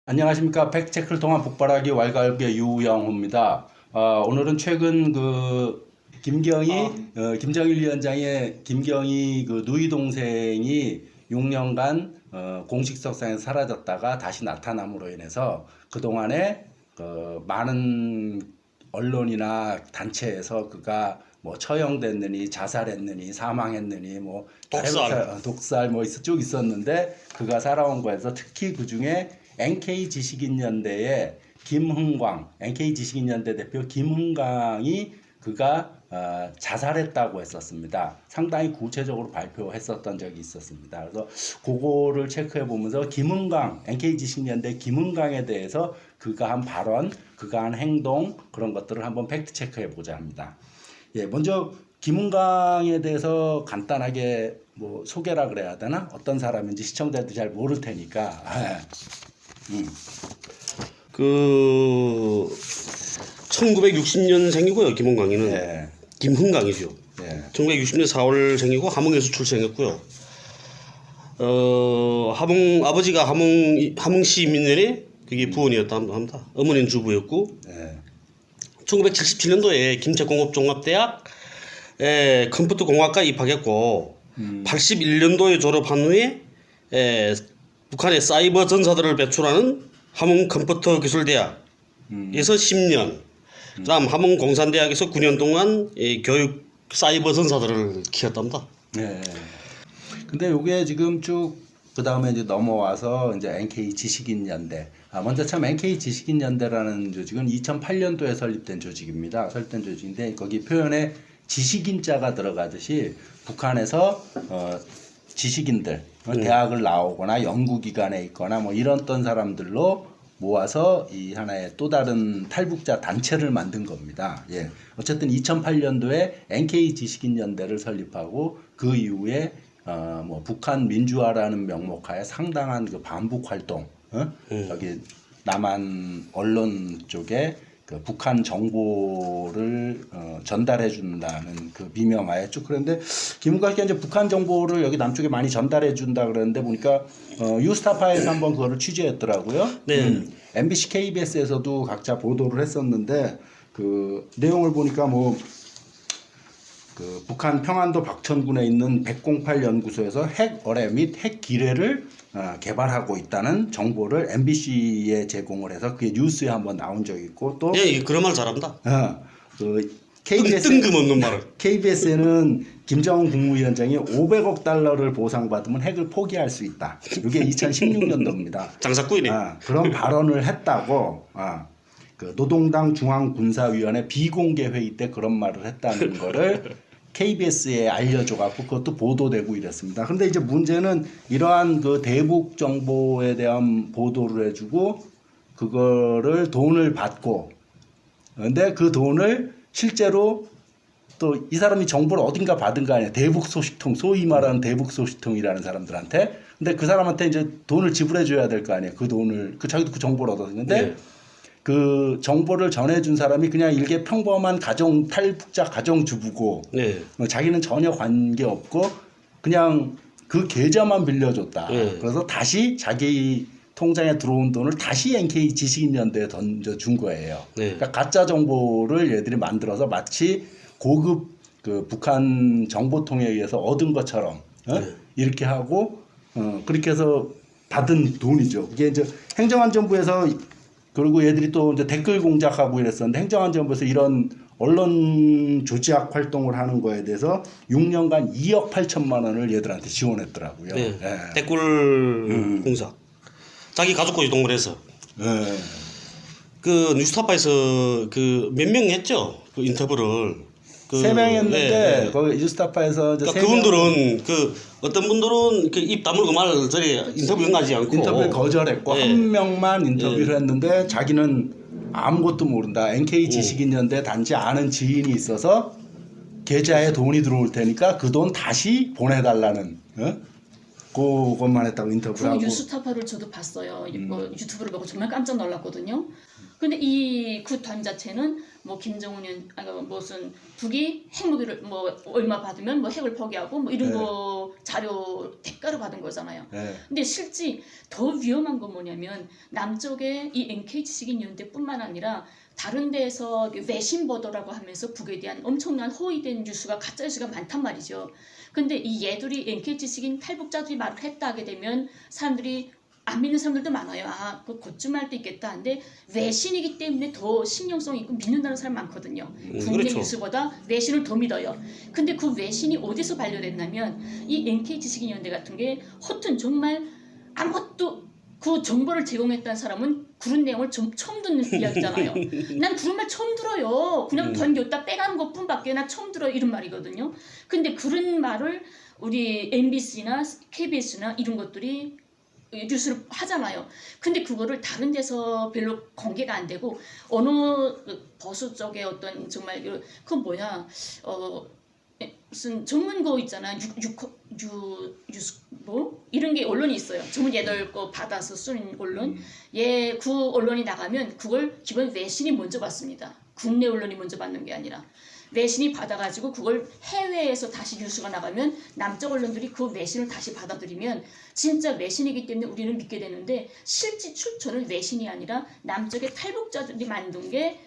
안녕하십니까. 팩트체크를 통한 북바라기 왈가을비의 유영호입니다. 오늘은 최근 김정일 위원장의 김경희 누이 동생이 6년간 공식석상에서 사라졌다가 다시 나타남으로 인해서 그동안에 많은 언론이나 단체에서 그가 뭐 처형됐느니 자살했느니 사망했느니 뭐 독살 뭐 쭉 있었는데 그가 살아온 거에서 특히 그중에 NK 지식인연대의 김흥광, NK 지식인연대 대표 김흥광이 그가 자살했다고 했었습니다. 상당히 구체적으로 발표했었던 적이 있었습니다. 그래서 그거를 체크해 보면서 김흥광, NK 지식인연대 김흥광에 대해서 그가 한 발언, 그가 한 행동 그런 것들을 한번 팩트 체크해 보자 합니다. 예, 먼저 김흥광에 대해서 간단하게 뭐 소개라 그래야 되나? 어떤 사람인지 시청자들이 잘 모를 테니까. 그 1960년생이고요. 김흥광이는 예. 김흥광이죠. 예. 1960년 4월생이고 함흥에서 출생했고요. 아버지가 함흥시 민년에 그게 부원이었다 합니다. 어머니는 주부였고, 예. 1977년도에 김제공업종합대학 컴퓨터 공학과 입학했고, 81년도에 졸업한 후에 북한의 사이버 전사들을 배출하는 함흥 컴퓨터 기술대학에서 10년, 그다음 함흥 공산대학에서 9년 동안 교육 사이버 전사들을 키웠답니다. 네. 근데 요게 지금 쭉 그 다음에 이제 넘어와서 이제 NK 지식인연대. 먼저 참 NK 지식인연대라는 조직은 2008년도에 설립된 조직입니다. 설립된 조직인데 거기 표현에 지식인자가 들어가듯이 북한에서 지식인들, 대학을 나오거나 연구기관에 있거나 뭐 이런 사람들로 모아서 이 하나의 또 다른 탈북자 단체를 만든 겁니다. 예. 어쨌든 2008년도에 NK 지식인연대를 설립하고 그 이후에 뭐 북한 민주화라는 명목하에 상당한 그 반북 활동, 여기 남한 언론 쪽에 그 북한 정보를 전달해 준다는 그 비명하에 쭉 그런데 김흥광 씨가 이제 북한 정보를 여기 남쪽에 많이 전달해 준다 그러는데 보니까 유스타파에서 한번 그거를 취재했더라고요. 네. MBC, KBS에서도 각자 보도를 했었는데 그 내용을 보니까 뭐 그 북한 평안도 박천군에 있는 108 연구소에서 핵 어뢰 및 핵 기뢰를 개발하고 있다는 정보를 MBC에 제공을 해서 그게 뉴스에 한번 나온 적이 있고 또 그런 말 잘합니다. 그 뜬금없는 말을. KBS에는 김정은 국무위원장이 500억 달러를 보상받으면 핵을 포기할 수 있다. 이게 2016년도입니다. 장사꾼이네. 그런 발언을 했다고 그 노동당 중앙군사위원회 비공개 회의 때 그런 말을 했다는 거를 KBS에 알려줘갖고 그것도 보도되고 이랬습니다. 그런데 이제 문제는 이러한 그 대북 정보에 대한 보도를 해주고 그거를 돈을 받고 근데 그 돈을 실제로 또 이 사람이 정보를 어딘가 받은 거 아니야. 대북 소식통, 소위 말하는 대북 소식통이라는 사람들한테. 근데 그 사람한테 이제 돈을 지불해 줘야 될 거 아니에요. 그 돈을, 자기도 그 정보를 얻었는데 네. 그 정보를 전해준 사람이 그냥 일개 평범한 탈북자 가정주부고 네. 자기는 전혀 관계없고 그냥 그 계좌만 빌려줬다. 네. 그래서 다시 자기 통장에 들어온 돈을 다시 NK 지식인연대에 던져준 거예요. 네. 그러니까 가짜 정보를 얘들이 만들어서 마치 고급 그 북한 정보통에 의해서 얻은 것처럼 이렇게 하고 그렇게 해서 받은 돈이죠. 그게 이제 행정안전부에서 그리고 얘들이 또 이제 댓글 공작하고 이랬었는데 행정안전부에서 이런 언론 조작 활동을 하는 거에 대해서 6년간 2억 8천만 원을 얘들한테 지원했더라고요. 네. 예. 댓글 공사. 자기 가족까지 동원해서. 예. 그 뉴스타파에서 그 몇 명 했죠? 그 인터뷰를. 세 명 했는데 거기 뉴스타파에서 이제 그러니까 그분들은 그 어떤 분들은 그 입 다물고 말 저리 인터뷰 응하지 않고 인터뷰를 거절했고 한 명만 인터뷰를 했는데 자기는 아무것도 모른다. NK 지식인연대 단지 아는 지인이 있어서 계좌에 돈이 들어올 테니까 그 돈 다시 보내달라는 그것만 했다고 인터뷰를 하고. 뉴스타파를 저도 봤어요. 유튜브를 보고 정말 깜짝 놀랐거든요. 근데 이 굿 단자체는 뭐 김정은이 아니 무슨 북이 핵무기를 뭐 얼마 받으면 뭐 핵을 포기하고 뭐 이런 네. 거 자료 대가로 받은 거잖아요. 네. 근데 실제 더 위험한 건 뭐냐면 남쪽의 이 NK지식인연대뿐만 아니라 다른 데에서 외신 보도라고 하면서 북에 대한 엄청난 허위된 뉴스가 가짜 뉴스가 많단 말이죠. 근데 이 얘들이 NK지식인 탈북자들이 말을 했다 하게 되면 사람들이 안 믿는 사람들도 많아요. 아, 그 곧좀 할 때 있겠다. 근데 외신이기 때문에 더 신경성 있고 믿는다는 사람 많거든요. 국내 그렇죠. 뉴스보다 외신을 더 믿어요. 근데 그 외신이 어디서 발견됐냐면 이 NK지식인연대 같은 게 허튼 정말 아무것도 그 정보를 제공했다는 사람은 그런 내용을 처음 듣는 이야기잖아요. 난 그런 말 처음 들어요. 그냥 던졌다 빼가는 것뿐밖에 나 처음 들어요. 이런 말이거든요. 근데 그런 말을 우리 MBC나 KBS나 이런 것들이 뉴스를 하잖아요. 근데 그거를 다른 데서 별로 공개가 안 되고 어느 보수 쪽에 어떤 정말 그건 뭐야 무슨 전문 거 있잖아 뭐 이런 게 언론이 있어요. 전문 얘들 거 받아서 쓰는 언론 그 언론이 나가면 그걸 기본 외신이 먼저 받습니다. 국내 언론이 먼저 받는 게 아니라 외신이 받아가지고 그걸 해외에서 다시 뉴스가 나가면 남쪽 언론들이 그 외신을 다시 받아들이면 진짜 외신이기 때문에 우리는 믿게 되는데 실제 출처는 외신이 아니라 남쪽의 탈북자들이 만든 게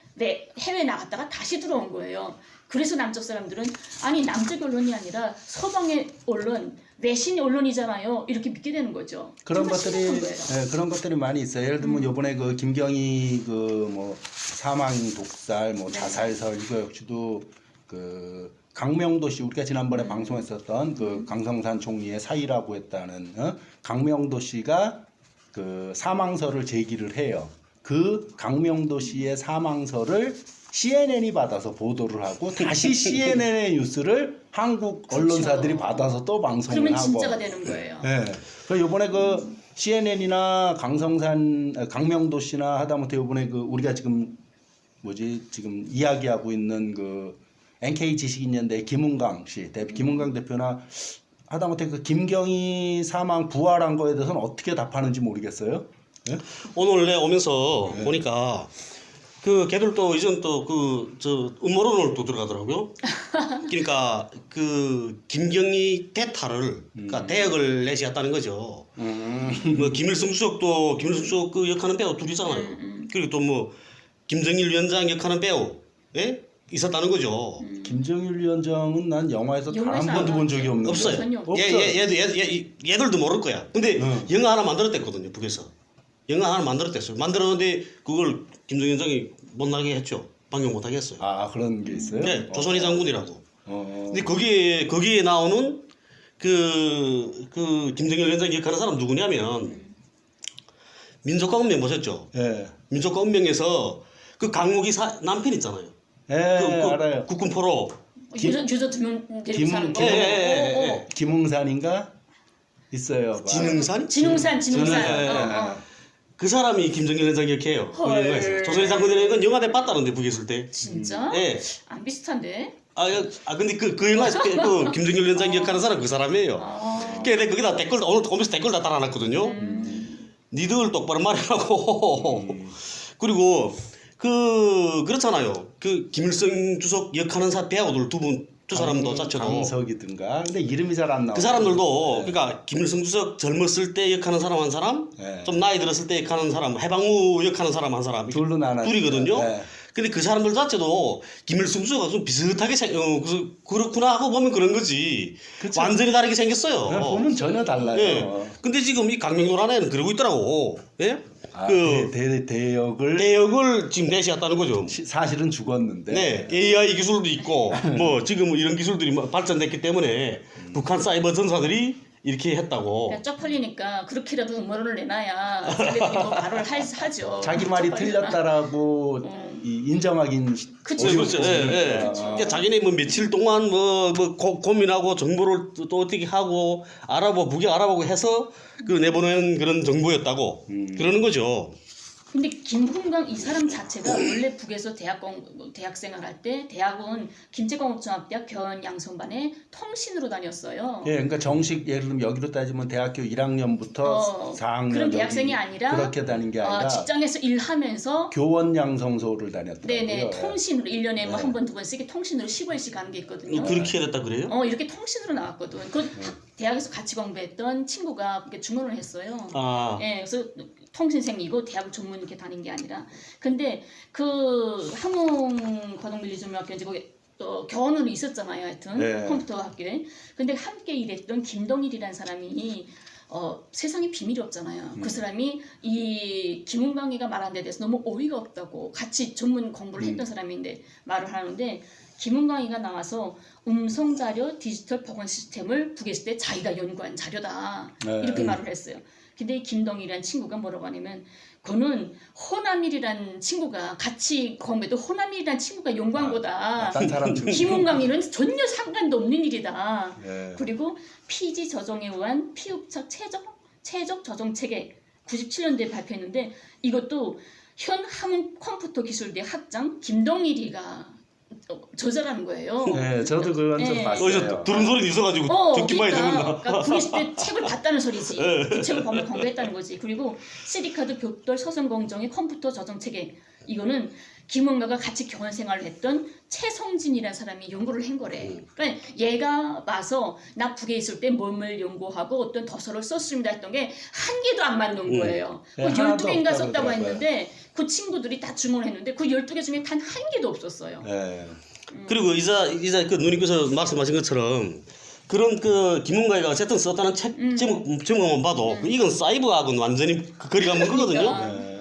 해외에 나갔다가 다시 들어온 거예요. 그래서 남쪽 사람들은 아니 남쪽 언론이 아니라 서방의 언론 외신 언론이잖아요. 이렇게 믿게 되는 거죠. 그런 정말 것들이 심각한 거예요. 예, 그런 것들이 많이 있어요. 예를 들면 요번에 그 김경희 그 뭐 사망 독살 뭐 네. 자살설 이거 역시도 그 강명도 씨 우리가 지난번에 방송했었던 그 강성산 총리의 사의라고 했다는 강명도 씨가 그 사망설을 제기를 해요. 그 강명도 씨의 사망설을 CNN이 받아서 보도를 하고 다시 CNN의 뉴스를 한국 언론사들이 그렇죠. 받아서 또 방송을 그러면 하고. 진짜가 되는 거예요. 네. 그 요번에 그 CNN이나 강명도 씨나 하다못해 요번에 그 우리가 지금 지금 이야기하고 있는 그 NK 지식인연대 김은강 씨, 김은강 대표나 하다못해 그 김경희 사망 부활한 거에 대해서는 어떻게 답하는지 모르겠어요. 네? 오늘 내 오면서 보니까 그 걔들도 이전 또 그 저 음모론을 또 들어가더라고요. 그러니까 그 김경희 대타를 그러니까 대역을 내시했다는 거죠. 뭐 김일성 수석도 김일성 수석 그 역하는 배우 둘이잖아요. 그리고 또 뭐 김정일 위원장 역하는 배우 예? 있었다는 거죠. 김정일 위원장은 난 영화에서 단 한 영화에서 번도 본 안 적이 나왔죠. 없는데. 없어요. 전혀 없어요. 얘들도 모를 거야. 근데 영화 하나 만들었댔거든요, 북에서. 영화 하나 만들었댔어요. 만들었는데 그걸 김정일 위원장이 못 나게 했죠. 방영 못 하게 했어요. 아 그런 게 있어요? 네, 조선의 장군이라고. 어. 근데 거기에 나오는 그 김정일 위원장 기억하는 사람 누구냐면 민족과 운명 보셨죠? 예. 민족과 운명에서 그 강목이 남편 있잖아요. 예, 그 알아요. 국군 포로. 유저 두명 데리고 사는 거. 예. 김웅산인가 있어요. 진흥산? 진흥산. 예. 그 사람이 김정일 위원장 기억해요. 그 헐. 영화에서. 조선의 장군이라는 건 영화 대 봤다는데 북에 있을 때. 진짜? 예. 안 비슷한데? 근데 그 영화에서 그 김정일 위원장 기억하는 사람 그 사람이에요. 근데 거기다 댓글 오늘 오면서 댓글 다 달아놨거든요. 니들 똑바로 말하라고. 그리고 그렇잖아요. 그 김일성 주석 역하는 배우들 두 사람도 자체도 강석이든가. 근데 이름이 잘 안 나와. 그 사람들도 그러니까 김일성 주석 젊었을 때 역하는 사람 한 사람, 네. 좀 나이 들었을 때 역하는 사람, 해방후 역하는 사람 한 사람 둘로 나눠. 둘이거든요. 네. 근데 그 사람들 자체도 김일성 주석과 좀 비슷하게 그렇구나 하고 보면 그런 거지. 그쵸. 완전히 다르게 생겼어요. 네, 보면 전혀 달라요. 예. 근데 지금 이 강명노란에는 그러고 있더라고. 예? 아, 그 대역을 대역을 지금 내시했다는 거죠. 사실은 죽었는데. 네, AI 기술도 있고 뭐 지금 이런 기술들이 발전됐기 때문에 북한 사이버 전사들이 이렇게 했다고. 그냥 쪽팔리니까 그렇게라도 음모론을 내놔야 자기들이 뭐 말을 하죠. 자기 말이 쪽팔리잖아. 틀렸다라고 인정하긴 그쵸. 그렇죠. 예, 예. 아. 그러니까 자기네 뭐 며칠 동안 고민하고 정보를 또 어떻게 하고 알아보고 해서 그 내보낸 그런 정보였다고 그러는 거죠. 근데 김훈강 이 사람 자체가 원래 북에서 대학생활 할 때 대학은 김제광업종합대학 견양성반에 통신으로 다녔어요. 예, 그러니까 정식 예를 들면 여기로 따지면 대학교 1학년부터 4학년 그런 대학생이 아니라 그렇게 다닌 게 아니라 직장에서 일하면서 교원 양성소를 다녔더라고요. 네네 통신으로 1년에 뭐 네. 한 번 두 번씩 통신으로 15일씩 가는 게 있거든요. 그렇게 됐다 그래요? 이렇게 통신으로 나왔거든. 그 대학에서 같이 공부했던 친구가 그렇게 증언을 했어요. 아, 예, 그래서 통신생이고 대학을 전문 이렇게 다닌 게 아니라. 근데 그 함흥 과동밀리중학교 이제 거기 또 교원으로 있었잖아요. 하여튼 네. 컴퓨터 학교에. 근데 함께 일했던 김동일이라는 사람이 세상에 비밀이 없잖아요. 그 사람이 이 김은광이가 말한 데 대해서 너무 어이가 없다고 같이 전문 공부를 했던 사람인데 말을 하는데 김은광이가 나와서 음성 자료 디지털 복원 시스템을 북에 있을 때 자기가 연구한 자료다 이렇게 말을 했어요. 근데 이 김동일이라는 친구가 뭐라고 하냐면 그는 호남일이라는 친구가 같이 공부해도 호남일이라는 친구가 연구한 거다. 딴 사람 중 김은광이는 전혀 상관도 없는 일이다. 예. 그리고 피지 저정에 의한 피흡착 최적 저정 체계 97년도에 발표했는데 이것도 현 함흥 컴퓨터 기술대 학장 김동일이가 저자라는 거예요. 네, 저도 그건 좀 네. 봤어요. 어디서 들은 소리 있어가지고 듣기만 해듣는다. 그러니까 구했을 때 책을 봤다는 소리지. 그 책을 보면 공부했다는 거지. 그리고 CD카드 벽돌 서성공정의 컴퓨터 저장 체계 이거는 김은가가 같이 교원 생활을 했던 최성진이라는 사람이 연구를 한 거래. 그러니까 얘가 와서 나 북에 있을 때 뭘뭘 연구하고 어떤 도서를 썼습니다 했던 게 한 개도 안 맞는 거예요. 네, 그 하나도 12개인가 없다고 썼다고 그러더라고요. 했는데 그 친구들이 다 증언했는데 그 12개 중에 단 한 개도 없었어요. 예. 그리고 이자 그 누님께서 말씀하신 것처럼 그런 그 김은가이가 어쨌든 썼다는 책 제목만 봐도 이건 사이버하고는 완전히 그 거리가 먼 거거든요. 그러니까. 예.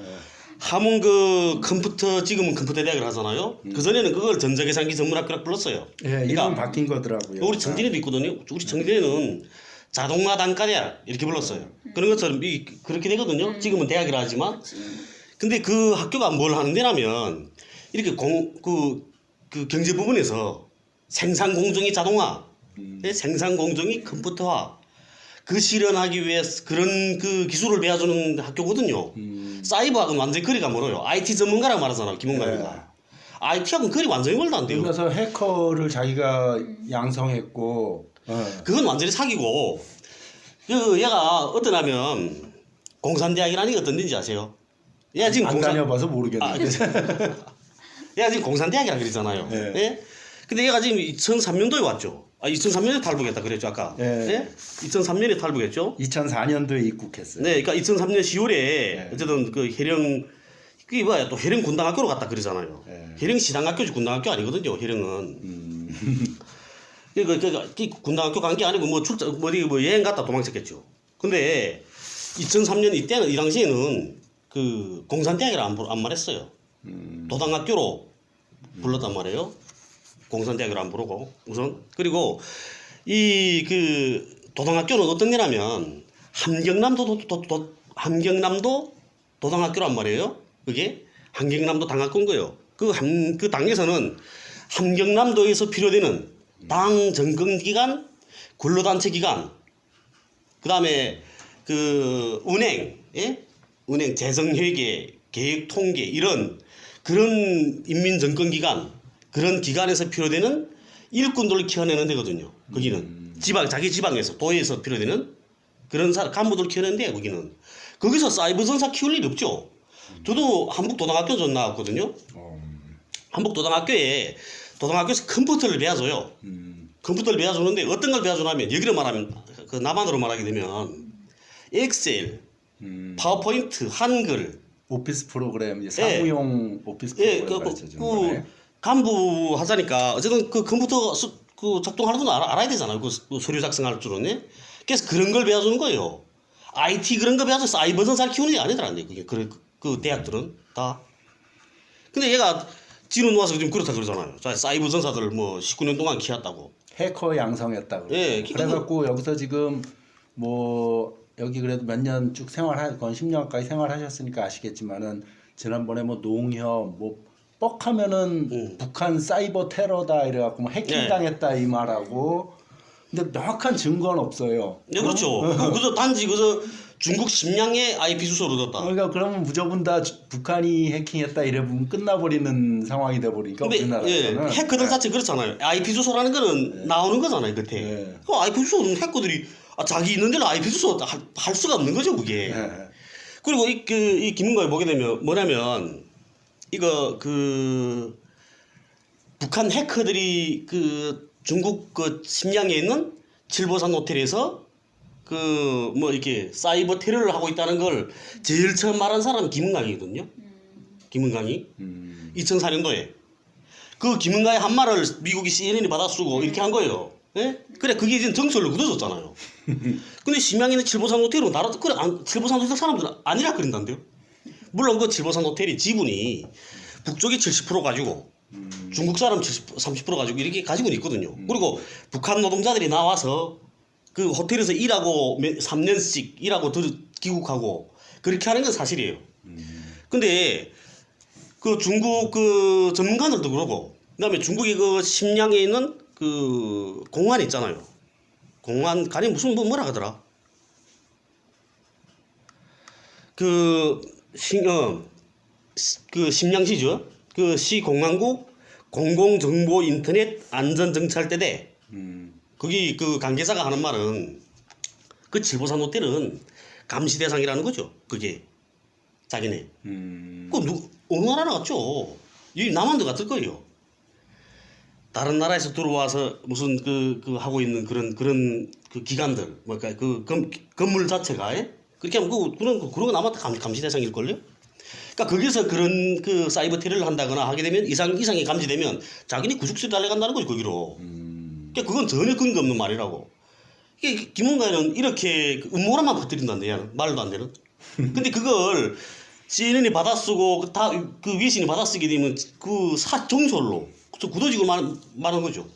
함흥 그 컴퓨터 지금은 컴퓨터 대학을 하잖아요. 그 전에는 그걸 전자계산기 전문학교라고 불렀어요. 예, 이름 바뀐 거더라고요. 우리 정진이도 있거든요. 우리 정진이는 자동화 단과대학 이렇게 불렀어요. 그런 것처럼 그렇게 되거든요. 지금은 대학이라 하지만. 근데 그 학교가 뭘 하는 데냐면 이렇게 그 경제 부분에서 생산 공정이 자동화, 생산 공정이 컴퓨터화 그 실현하기 위해서 그런 그 기술을 배워주는 학교거든요. 사이버하고는 완전히 거리가 멀어요. IT 전문가라고 말하잖아요. 김은가이가. IT하고는 거리 완전히 멀다 안 돼요. 그래서 해커를 자기가 양성했고 그건 완전히 사기고 그 얘가 어떠냐면 공산대학이라는 게 어떤 데인지 아세요? 얘가 지금 안 다녀봐서 모르겠는데. 얘가 지금 공산대학이라 그러잖아요. 네. 예? 근데 얘가 지금 2003년도에 왔죠. 2003년에 탈북했다 그랬죠 아까. 네. 예? 2003년에 탈북했죠. 2004년도에 입국했어요. 네, 그러니까 2003년 10월에 네. 어쨌든 그 해령 그게 뭐야 또 해령 군당학교로 갔다 그러잖아요. 네. 해령 시당학교지 군당학교 아니거든요. 해령은. 그 군당학교 간 게 아니고 뭐 출장 어디 뭐 여행 갔다 도망쳤겠죠. 근데 2003년 이때는 이 당시에는 그 공산대학이라 안 말했어요. 도당학교로 불렀단 말이에요. 공산대학을 안 부르고 우선 그리고 이 그 도당학교는 어떤 데냐면 함경남도 도당학교란 말이에요. 그게 함경남도 당학교인 거예요. 그 당에서는 함경남도에서 필요되는 당 정권 기관, 근로단체 기관, 그 다음에 그 은행, 예? 은행 재정회계, 계획통계 이런 그런 인민정권기관 그런 기관에서 필요되는 일꾼들을 키워내는 데거든요. 거기는 자기 지방에서 도에서 필요되는 그런 간부들 키워내는 데야 거기는. 거기서 사이버 전사 키울 일이 없죠. 저도 한북도당학교 전 나왔거든요. 한북도당학교에서 컴퓨터를 배워줘요. 컴퓨터를 배워주는데 어떤 걸 배워주냐면 여기로 말하면 그 남한으로 말하게 되면 엑셀, 파워포인트, 한글, 오피스 프로그램 이제 사무용 오피스 예, 프로그램 가르쳐주는 거네. 간부 하자니까 어쨌든 그 컴퓨터 그 작동하는 건 알아야 되잖아요. 그 서류 작성할 줄은. 예? 그래서 그런 걸 배워주는 거예요. IT 그런 거 배워서 사이버 전사를 키우는 게 아니더라는데 그게 그 대학들은 다. 근데 얘가 지로 놓아서 지금 그렇다 그러잖아요. 자, 사이버 전사들 뭐 19년 동안 키웠다고. 해커 양성했다고. 예, 그래갖고 여기서 지금 뭐 여기 그래도 몇 년 쭉 거의 10년 가까이 생활하셨으니까 아시겠지만은 지난번에 뭐 농협 뭐 뻑하면은 북한 사이버 테러다 이래갖고 뭐 해킹 당했다 이 말하고 근데 명확한 증거는 없어요. 네, 그렇죠. 그저 단지 그저 중국 심양의 IP 주소를 얻었다. 그러니까 그러면 무조건 다 북한이 해킹했다 이래 보면 끝나버리는 상황이 돼버리니까 근데 우리나라에서는 해커들 자체 그렇잖아요. IP 주소라는 거는 나오는 거잖아요, 끝에. 그 IP 주소는 해커들이 자기 있는 데는 IP 주소 할 수가 없는 거죠, 그게. 그리고 이 김은가에 보게 되면 뭐냐면 이거 그 북한 해커들이 그 중국 그 심양에 있는 칠보산 호텔에서 그 뭐 이렇게 사이버 테러를 하고 있다는 걸 제일 처음 말한 사람은 김은강이거든요. 김은강이 2004년도에 그 김은강의 한 말을 미국이 CNN이 받아쓰고 이렇게 한 거예요. 예? 그래 그게 이제 정설로 굳어졌잖아요. 근데 심양에 있는 칠보산 호텔은 나라 그래 칠보산 호텔 사람들은 아니라 그런단데요. 물론 그 칠보산 호텔이 지분이 북쪽이 70% 가지고 중국 사람 30% 가지고 이렇게 가지고는 있거든요. 그리고 북한 노동자들이 나와서 그 호텔에서 일하고 3년씩 일하고 귀국하고 그렇게 하는 건 사실이에요. 근데 그 중국 그 전문가들도 그러고 그다음에 중국의 그 심양에 있는 그 공안 있잖아요. 공안 가령 무슨 뭐라 하더라. 그 심양시죠. 그 시 공안국 공공정보 인터넷 안전정찰대대 거기 그 관계자가 하는 말은 그 칠보산 호텔은 감시 대상이라는 거죠. 그게 자기네. 그 어느 나라 같죠. 이 남한도 같을 거예요. 다른 나라에서 들어와서 무슨 그 하고 있는 그런 그 기관들 뭐랄까 그 건물 자체가 그렇게 하면 그런 거 남한테 감시 대상일 걸요. 그러니까 거기서 그런 그 사이버 테러를 한다거나 하게 되면 이상이 감지되면 자기네 구속시에 달려간다는 거죠 거기로. 그러니까 그건 전혀 근거 없는 말이라고. 이게 김은가는 이렇게 음모론만 퍼뜨린다는데 말도 안 되는. 근데 그걸 CNN이 받아쓰고 다 그 외신이 받아쓰게 되면 그 정설로 굳어지고 말한 거죠.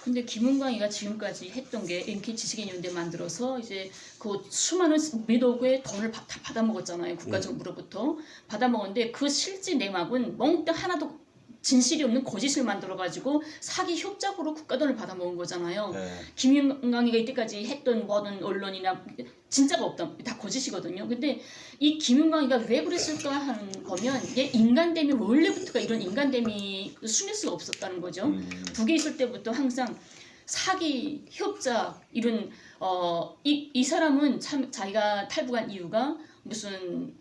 근데 김은광이가 지금까지 했던 게 NK 지식인연대 만들어서 이제 그 수많은 몇 억의 돈을 다 받아먹었잖아요. 국가 정부로부터 받아먹었는데 그 실제 내막은 멍때 하나도 진실이 없는 거짓을 만들어가지고 사기 협작으로 국가 돈을 받아먹은 거잖아요. 김은광이가 이때까지 했던 모든 언론이나 진짜가 없다. 다 거짓이거든요. 근데 이 김은광이가 왜 그랬을까 하는 거면 얘 인간됨이 원래부터가 이런 인간됨이 숨길 수가 없었다는 거죠. 북에 있을 때부터 항상 사기, 협작 이런 이 사람은 참 자기가 탈북한 이유가 무슨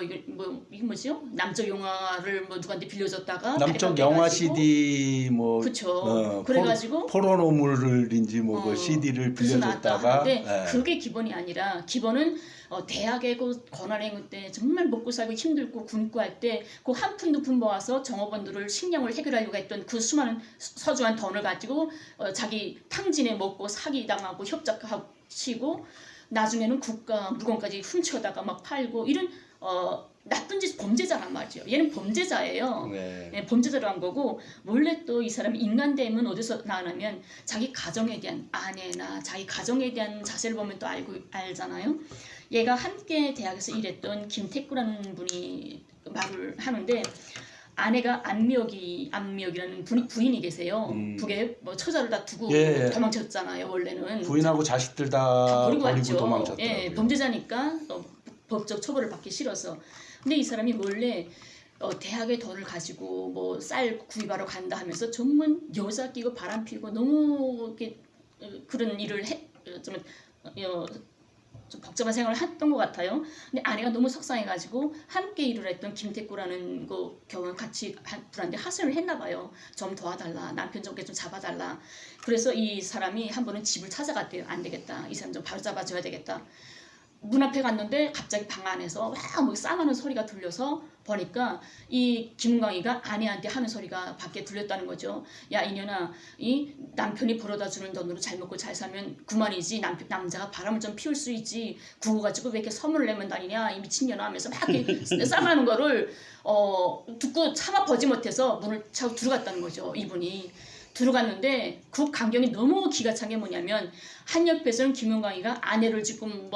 이게 뭐지요? 남쪽 영화를 뭐 누구한테 빌려줬다가 남쪽 영화 CD 뭐 그쵸. 그래가지고 포로노물인지 그 CD를 빌려줬다가 하는데 그게 기본이 아니라 기본은 대학에 그 권한행위 때 정말 먹고 살고 힘들고 굶고 할 때 그 한 푼 두 푼 모아서 정업원들을 식량을 해결하려고 했던 그 수많은 서주한 돈을 가지고 자기 탕진에 먹고 사기당하고 협작하고 치고 나중에는 국가 물건까지 훔쳐다가 막 팔고 이런 나쁜 짓 범죄자란 말이죠. 얘는 범죄자예요. 예, 범죄자로 한 거고 원래 또 이 사람이 인간됨은 어디서 나오냐면 자기 가정에 대한 아내나 자기 가정에 대한 자세를 보면 또 알잖아요. 얘가 함께 대학에서 일했던 김태구라는 분이 말을 하는데 아내가 안미역이라는 부인이 계세요. 북에 뭐 처자를 다 두고 도망쳤잖아요. 원래는 부인하고 자식들 다 버리고 왔죠. 도망쳤더라고요. 예, 범죄자니까 법적 처벌을 받기 싫어서. 근데 이 사람이 원래 대학의 돈을 가지고 뭐 쌀 구입하러 간다 하면서 전문 여자 끼고 바람 피고 너무 이렇게 그런 일을 좀 복잡한 생활을 했던 것 같아요. 근데 아내가 너무 속상해가지고 함께 일을 했던 김태구라는 그 경우 같이 불한테 하소연을 했나 봐요. 좀 도와달라. 남편 좀 잡아달라. 그래서 이 사람이 한 번은 집을 찾아갔대요. 안 되겠다. 이 사람 좀 바로 잡아줘야 되겠다. 문 앞에 갔는데 갑자기 방 안에서 뭐 싸가는 소리가 들려서 보니까 이 김은광이가 아내한테 하는 소리가 밖에 들렸다는 거죠. 야 이년아, 이 남편이 벌어다 주는 돈으로 잘 먹고 잘 살면 그만이지. 남자가 바람을 좀 피울 수 있지. 그거 가지고 왜 이렇게 선물을 내면 다니냐 이 미친년아 하면서 막 이렇게 싸가는 거를 듣고 참아 보지 못해서 문을 차고 들어갔다는 거죠. 이분이. 들어갔는데 그 광경이 너무 기가 찬 게 뭐냐면 한 옆에서는 김은광이가 아내를 지금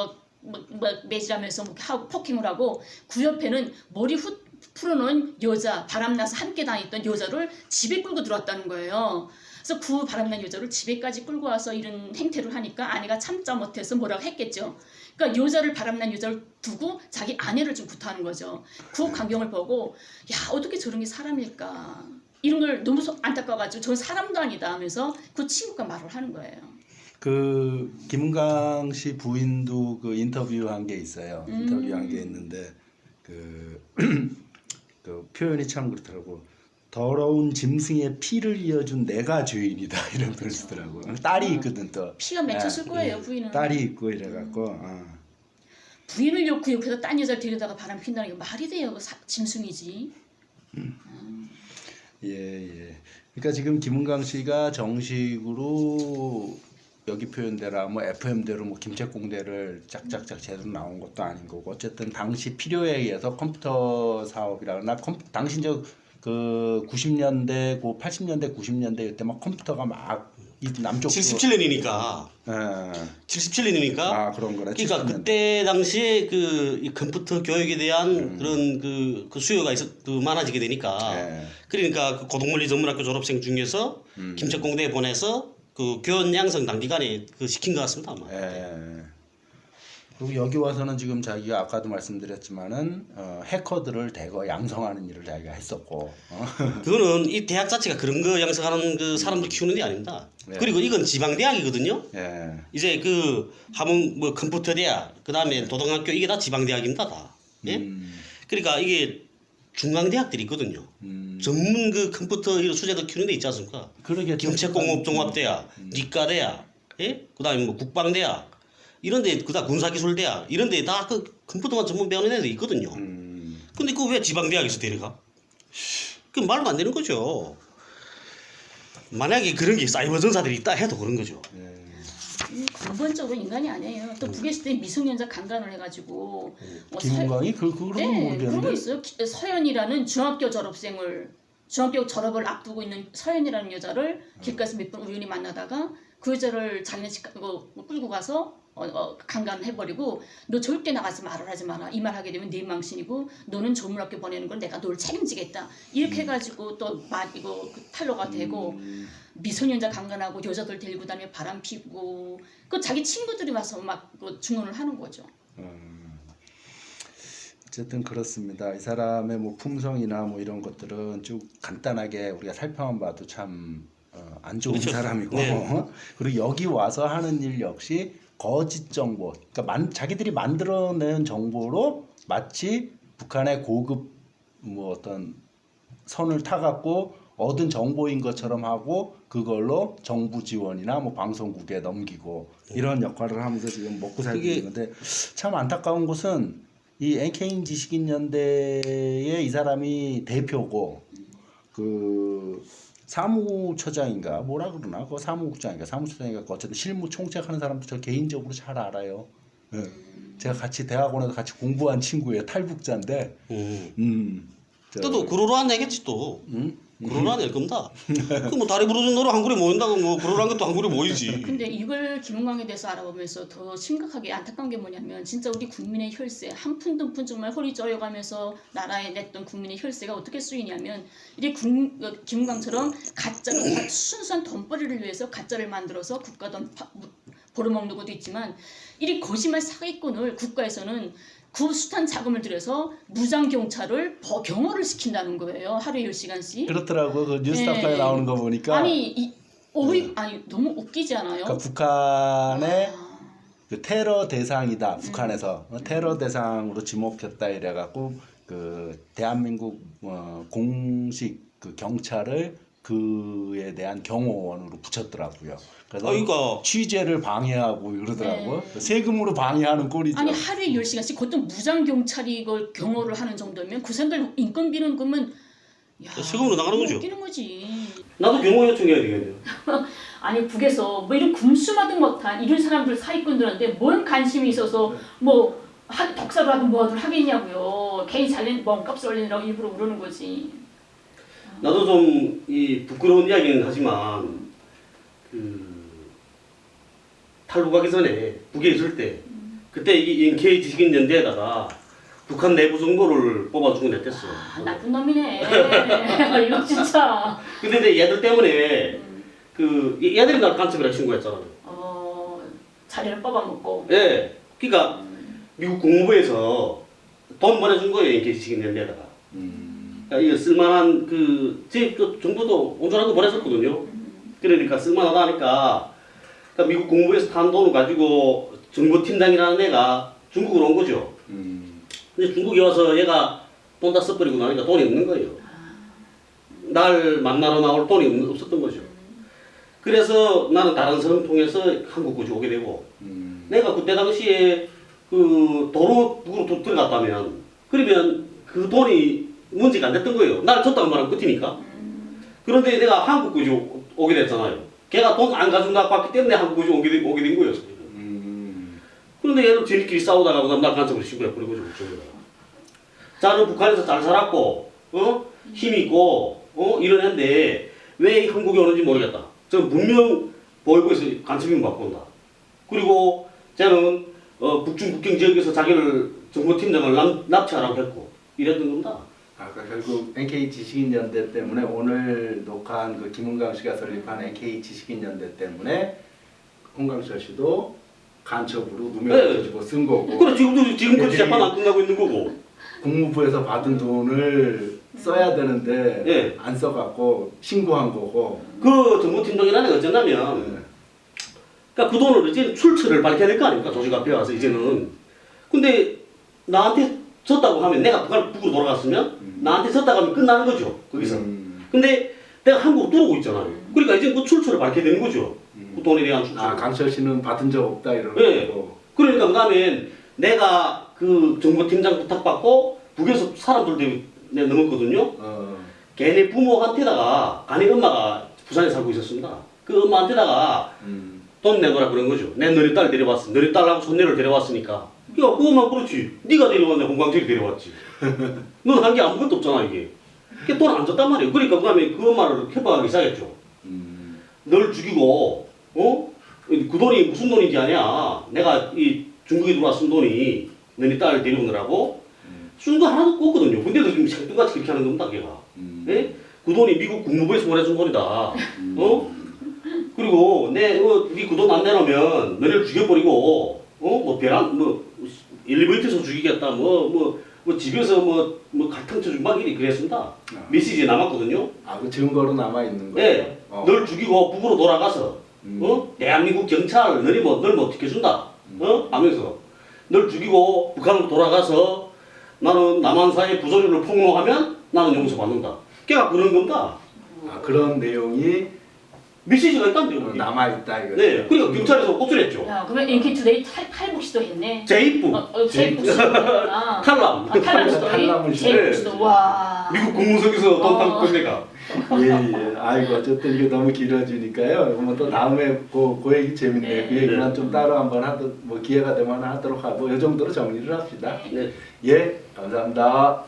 매질하면서 하고 폭행을 하고 그 옆에는 머리 풀어놓은 여자, 바람나서 함께 다녔던 여자를 집에 끌고 들어왔다는 거예요. 그래서 그 바람난 여자를 집에까지 끌고 와서 이런 행태를 하니까 아내가 참자 못해서 뭐라고 했겠죠. 그러니까 여자를 바람난 여자를 두고 자기 아내를 좀 구타하는 거죠. 그 광경을 보고 야 어떻게 저런 게 사람일까 이런 걸 너무 안타까워가지고 저는 사람도 아니다 하면서 그 친구가 말을 하는 거예요. 그 김은강 씨 부인도 그 인터뷰한 게 있어요. 인터뷰한 게 있는데 그, 그 표현이 참 그렇더라고. 더러운 짐승의 피를 이어준 내가 죄인이다 이런 걸 쓰더라고. 딸이 있거든 또. 피가 맺혔을 거예요 부인은. 딸이 있고 이래갖고. 부인을 그 옆에서 딴 여자를 데려다가 바람 핀다는 게 말이 돼요. 그 짐승이지. 예. 그러니까 지금 김은강 씨가 정식으로 여기 표현대로 뭐 FM대로 뭐 김책공대를 짝짝짝 제대로 나온 것도 아닌 거고 어쨌든 당시 필요에 의해서 컴퓨터 사업이라거나 당시 그 90년대, 그 80년대, 90년대 이때 막 컴퓨터가 막 이 남쪽 77년이니까. 예. 77년이니까. 그런 거네. 그러니까 70년대. 그때 당시에 이 컴퓨터 교육에 대한 그런 그 수요가 많아지게 되니까. 예. 그러니까 그 고등물리 전문학교 졸업생 중에서 김책공대에 보내서 그 교원 양성 단기간에 그 시킨 것 같습니다. 아마. 예. 그리고 여기 와서는 지금 자기가 아까도 말씀드렸지만은 해커들을 대거 양성하는 일을 자기가 했었고. 그거는 이 대학 자체가 그런 거 양성하는 그 사람들 키우는 게 아닙니다. 네. 그리고 이건 지방 대학이거든요. 예. 이제 그 하면 뭐 컴퓨터 대학, 그다음에 도덕학교 이게 다 지방 대학입니다, 다. 예? 그러니까 이게 중앙 대학들이 있거든요. 전문 그 컴퓨터 이런 수재들 키우는 데 있지 않습니까? 그러겠죠. 김책공업종합대학, 니과대학, 예? 그다음에 뭐 국방대학 이런데 그다음 군사기술대학 이런데 다 그 컴퓨터만 전문 배우는 애들이 있거든요. 근데 그거 왜 지방 대학에서 데려가? 그 말도 안 되는 거죠. 만약에 그런 게 사이버 전사들이 있다 해도 그런 거죠. 근본적으로 인간이 아니에요. 또 북에 있을 때 미성년자 강간을 해가지고 뭐 김은강이 그런 거 네, 그런 거 모르겠는데. 있어요. 서연이라는 중학교 졸업을 앞두고 있는 서연이라는 여자를 길가에서 몇 번 우연히 만나다가 그 여자를 자기네 집 끌고 가서 강간을 해버리고 너 절대 나가서 말을 하지 마라. 이 말 하게 되면 네 망신이고 너는 조문학교 보내는 건 내가 널 책임지겠다. 이렇게 해가지고 또 이거 탄로가 되고 미소년자 강간하고 여자들 데리고 다니며 바람 피고 그 자기 친구들이 와서 막 증언을 하는 거죠. 어쨌든 그렇습니다. 이 사람의 뭐 품성이나 뭐 이런 것들은 쭉 간단하게 우리가 살펴만 봐도 참 안 좋은 그렇죠. 사람이고 네. 그리고 여기 와서 하는 일 역시 거짓 정보, 그러니까 자기들이 만들어낸 정보로 마치 북한의 고급 뭐 어떤 선을 타갖고 얻은 정보인 것처럼 하고 그걸로 정부 지원이나 뭐 방송국에 넘기고 이런 역할을 하면서 지금 먹고 살고 있는데 참 안타까운 것은 이 NK 지식인연대의 이 사람이 대표고 그 사무처장인가 뭐라 그러나 그 사무국장인가 사무처장인가 어쨌든 실무 총책하는 사람도 저 개인적으로 잘 알아요. 네. 제가 같이 대학원에서 같이 공부한 친구예요. 탈북자인데. 또도 구로로 안 내겠지 또. 구로로 안 낼 겁니다. 그 뭐 다리 부러진 너로 한 그루에 모인다고 뭐 구로로 한 것도 한 그루에 모이지. 근데 이걸 김은광에 대해서 알아보면서 더 심각하게 안타까운 게 뭐냐면 진짜 우리 국민의 혈세 한 푼 두 푼 정말 허리 쪄여가면서 나라에 냈던 국민의 혈세가 어떻게 쓰이냐면 이게 김은광처럼 가짜로 순수한 돈벌이를 위해서 가짜를 만들어서 국가 돈 벌어먹는 것도 있지만 이 거짓말 사기꾼을 국가에서는 그 숱한 자금을 들여서 무장 경찰을 경호를 시킨다는 거예요. 하루에 10시간씩. 그렇더라고. 그 뉴스타파에 나오는 거 보니까. 아니 아니 너무 웃기지 않아요? 그러니까 북한의 그 테러 대상이다. 북한에서 테러 대상으로 지목했다 이래갖고 그 대한민국 공식 그 경찰을 그에 대한 경호원으로 붙였더라고요. 그래서 그러니까 취재를 방해하고 그러더라고요. 세금으로 방해하는 꼴이죠. 아니 하루에 10시간씩 그것도 무장 경찰이 이걸 경호를 하는 정도면 그 사람들 인건비는 그러면 세금으로 나가는 거죠. 웃기는 거지. 나도 경호 요청해야 되겠네요. 아니 북에서 뭐 이런 금수마도 못한 이런 사람들 사기꾼들한테 뭔 관심이 있어서 뭐 독사를 하든 뭐하든 하겠냐고요. 괜히 잘린 몸값을 올리느라고 일부러 그러는 거지. 나도 좀 이 부끄러운 이야기는 하지만 그 탈북하기 전에 북에 있을 때 그때 이 NK 지식인연대에다가 북한 내부 정보를 뽑아주고 냈댔어. 아, 나쁜 놈이네. 이거 진짜. 근데 이제 얘들 때문에 그 얘들이 날 간첩이라 신고했잖아. 자리를 뽑아먹고. 예. 그러니까 미국 국무부에서 돈 보내준 거예요. NK 지식인연대에다가. 그러니까 이거 쓸만한 그 정부도 온전한 거 보냈었거든요. 그러니까 쓸만하다 하니까 그러니까 미국 국무부에서 탄 돈을 가지고 정보팀장이라는 애가 중국으로 온 거죠. 근데 중국에 와서 얘가 돈 다 써버리고 나니까 돈이 없는 거예요. 날 만나러 나올 돈이 없었던 거죠. 그래서 나는 다른 사람 통해서 한국까지 오게 되고 내가 그때 당시에 그 도로 들어갔다면 그러면 그 돈이 문제가 안 됐던 거예요. 날 줬다고 말하면 끝이니까. 그런데 내가 한국까지 오게 됐잖아요. 걔가 돈 안 가져온다고 했기 때문에 한국까지 오게 된 거예요. 그런데 얘는 지들끼리 싸우다가 날 간첩으로 신고해버리고 자는 북한에서 잘 살았고 힘 있고 이런 애인데 왜 한국에 오는지 모르겠다. 저 분명 보이고에서 간첩인 받고 온다. 그리고 쟤는 북중 국경 지역에서 자기를 정보팀장을 납치하라고 했고 이랬던 겁니다. 아까 결국 NK 지식인연대 때문에 오늘 녹화한 그 김은강 씨가 설립한 NK 지식인연대 때문에 홍강철 씨도 간첩으로 누명을 뒤집어 쓴 거고. 그래 지금까지 재판 안 끝나고 있는 거고. 국무부에서 받은 돈을 써야 되는데 네. 안 써갖고 신고한 거고. 그 정보팀장이라는 게 어쩌냐면 그러니까 그 돈을 이제 출처를 밝혀야 될 거 아닙니까? 조직 앞에 와서 이제는. 근데 나한테 졌다고 하면 내가 북으로 돌아갔으면 나한테 졌다고 하면 끝나는 거죠. 거기서. 근데 내가 한국으로 들어오고 있잖아요. 그러니까 이제 그 출처를 밝혀야 되는 거죠. 그 돈에 대한 출처. 아 강철 씨는 받은 적 없다 이러는 네. 거고. 그러니까 그다음에 내가 그 정보팀장 부탁받고 북에서 사람들 내가 넘었거든요. 걔네 부모한테다가 아니 엄마가 부산에 살고 있었습니다. 그 엄마한테다가 돈 내거라 그런 거죠. 내 너네 딸 데려왔어. 너네 딸하고 손녀를 데려왔으니까. 야 그것만 그렇지. 네가 데려왔네. 홍광철이 데려왔지. 넌 한 게 아무것도 없잖아 이게. 돈 안 줬단 말이에요. 그러니까 그다음에 그 엄마를 협박하기 시작했죠. 널 죽이고 그 돈이 무슨 돈인지 아냐. 내가 이 중국에 들어와 쓴 돈이 너네 딸 데려오느라고 쓴 거 하나도 없거든요. 근데도 지금 생뚱같이 그렇게 하는 겁니다, 걔가. 예? 그 돈이 미국 국무부에서 보내준 돈이다. 그리고 네 그 돈 안 내놓으면 너네를 죽여버리고 엘리베이터에서 죽이겠다. 집에서 갈등 쳐주고 막 이리 그랬습니다. 메시지에 남았거든요. 아 그 증거로 남아 있는 거예요. 네. 널 죽이고 북으로 돌아가서 대한민국 경찰 널 지켜준다. 하면서 널 죽이고 북한으로 돌아가서 나는 남한사의 부조리를 폭로하면 나는 용서받는다. 걔가 그런 겁니다. 아 그런 내용이 메시지가 있단데요. 남아 있다 이거. 네. 그러니까 경찰에서 호출했죠. 야, 그러면 NK투데이 탈북시도 했네. 제입부. 제입북시도. 탈람. 탈남시도. 제입북시도. 와. 미국 국무석에서 돈 타고 끝내가. 예. 아이고 어쨌든 이게 너무 길어지니까요. 또 다음에 그 얘기 재밌네요. 그 얘기는 좀 따로 한번 기회가 되면 하도록 하고 이 정도로 정리를 합시다. 네. 예. 감사합니다.